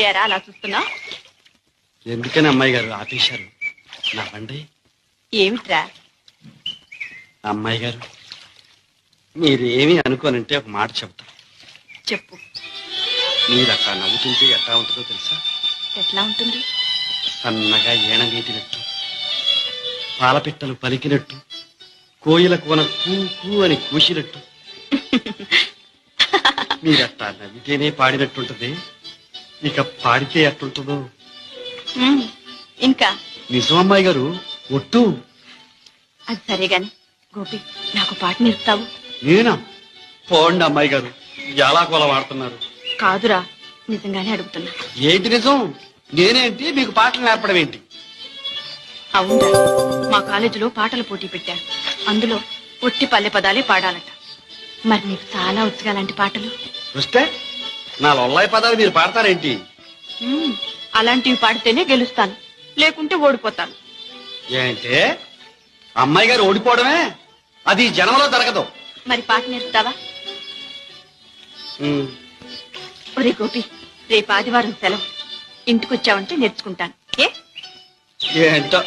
ఏరా అలా చూస్తున్నా? ఎందుకని అమ్మాయి గారు ఆపేశారు? నా బండి ఏమిట్రా? అమ్మాయి గారు మీరేమి అనుకోనంటే ఒక మాట చెప్తా. చెప్పు. మీరు అట్లా నవ్వుతుంటే ఎట్లా ఉంటుందో తెలుసా? ఎట్లా ఉంటుంది? సన్నగా ఏణగీటినట్టు, పాలపిట్టలు పలికినట్టు, కోయిల కోన కూ కూ అని కూసినట్టు. మీరట్టా నవ్వితేనే పాడినట్టుంటది, ఇక పాడితే ఎట్టుంటుందో. ఇంకా నిజం అమ్మాయి గారు, ఒట్టు. అది సరే గాని గోపి, నాకు పాట నేర్పుతావు? నేనా? పోండి అమ్మాయి గారు, ఎలా కొల వాడుతున్నారు. కాదురా, నిజంగానే అడుగుతున్నా. ఏంటి నిజం? నేనేంటి మీకు పాటలు నేర్పడం ఏంటి? అవునరా, మా కాలేజీలో పాటల పోటీ పెట్టారు. అందులో ఒట్టి పల్లె పదాలే పాడాలట. మరి నీకు చాలా వచ్చుగా అలాంటి పాటలు. వస్తే నా లొల్లాయి పదాలు మీరు పాడతారేంటి? అలాంటివి పాడితేనే గెలుస్తాను, లేకుంటే ఓడిపోతాను. ఏంటే అమ్మాయి గారు ఓడిపోవడమే? అది జనంలో జరగదు. మరి పాట నేర్పుతావా? ఒరే గోపి, రేపు ఆదివారం సెలవు, ఇంటికొచ్చావంటే నేర్చుకుంటాను. ఏంటో